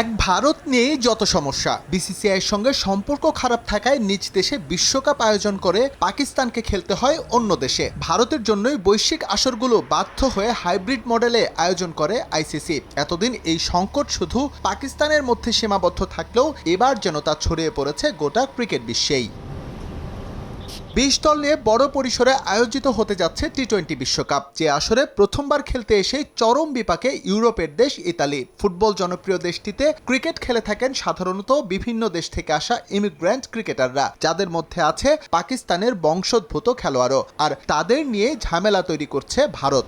এক ভারত নিয়েই যত সমস্যা। বিসিসিআইয়ের সঙ্গে সম্পর্ক খারাপ থাকায় নিজ দেশে বিশ্বকাপ আয়োজন করে পাকিস্তানকে খেলতে হয় অন্য দেশে। ভারতের জন্যই বৈশ্বিক আসরগুলো বাধ্য হয়ে হাইব্রিড মডেলে আয়োজন করে আইসিসি। এতদিন এই সংকট শুধু পাকিস্তানের মধ্যে সীমাবদ্ধ থাকলেও এবার যেন তা ছড়িয়ে পড়েছে গোটা ক্রিকেট বিশ্বেই। ২০ দল নিয়ে বড় পরিসরে আয়োজিত হতে যাচ্ছে টি-20 বিশ্বকাপ, যে আসরে প্রথমবার খেলতে এসে চরম বিপাকে ইউরোপের দেশ ইতালি। ফুটবল জনপ্রিয় দেশটিতে ক্রিকেট খেলে থাকেন সাধারণত বিভিন্ন দেশ থেকে আসা ইমিগ্রেন্ট ক্রিকেটাররা, যাদের মধ্যে আছে পাকিস্তানের বংশোদ্ভূত খেলোয়াড়ও। আর তাদের নিয়ে ঝামেলা তৈরি করছে ভারত।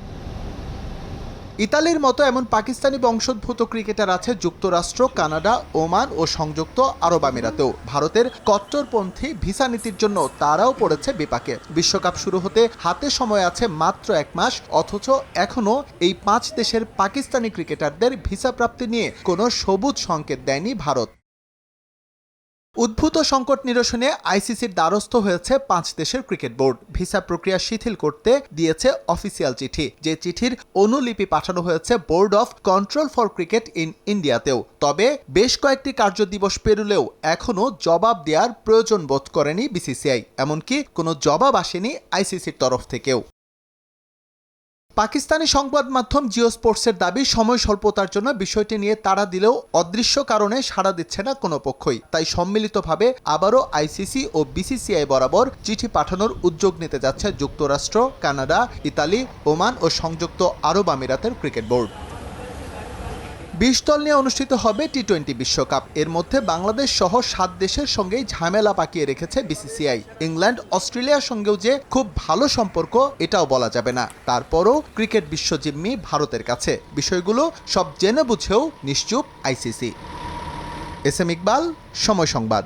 ইতালির মতো এমন পাকিস্তানি বংশোদ্ভূত ক্রিকেটার আছে যুক্তরাষ্ট্র, কানাডা, ওমান ও সংযুক্ত আরব আমিরাতেও। ভারতের কট্টরপন্থী ভিসা নীতির জন্য তারাও পড়েছে বিপাকে। বিশ্বকাপ শুরু হতে হাতে সময় আছে মাত্র ১ মাস, অথচ এখনও এই ৫ দেশের পাকিস্তানি ক্রিকেটারদের ভিসা প্রাপ্তি নিয়ে কোনো সবুজ সংকেত দেয়নি ভারত। উদ্ভূত সংকট নিরসনে আইসিসির দ্বারস্থ হয়েছে ৫ দেশের ক্রিকেট বোর্ড। ভিসা প্রক্রিয়া শিথিল করতে দিয়েছে অফিসিয়াল চিঠি, যে চিঠির অনুলিপি পাঠানো হয়েছে board of control for cricket in ইন্ডিয়াতেও। তবে বেশ কয়েকটি কার্যদিবস পেরুলেও এখনও জবাব দেওয়ার প্রয়োজন বোধ করেনি বিসিসিআই। এমনকি কোনো জবাব আসেনি আইসিসির তরফ থেকেও। পাকিস্তানি সংবাদ মাধ্যম জিও স্পোর্টসের দাবি, সময় স্বল্পতার জন্য বিষয়টি নিয়ে তাড়া দিলেও অদৃশ্য কারণে সাড়া দিচ্ছে না কোনো পক্ষই। তাই সম্মিলিতভাবে আবারও আইসিসি ও বিসিসিআই বরাবর চিঠি পাঠানোর উদ্যোগ নিতে যাচ্ছে যুক্তরাষ্ট্র, কানাডা, ইতালি, ওমান ও সংযুক্ত আরব আমিরাতের ক্রিকেট বোর্ড। ২০ দল নিয়ে অনুষ্ঠিত হবে টি-20 বিশ্বকাপ। এর মধ্যে বাংলাদেশ সহ ৭ দেশের সঙ্গেই ঝামেলা পাকিয়ে রেখেছে বিসিসিআই। ইংল্যান্ড, অস্ট্রেলিয়ার সঙ্গেও যে খুব ভালো সম্পর্ক এটাও বলা যাবে না। তারপরও ক্রিকেট বিশ্ব জিম্মি ভারতের কাছে। বিষয়গুলো সব জেনে বুঝেও নিশ্চুপ আইসিসি। এস এম ইকবাল, সময় সংবাদ।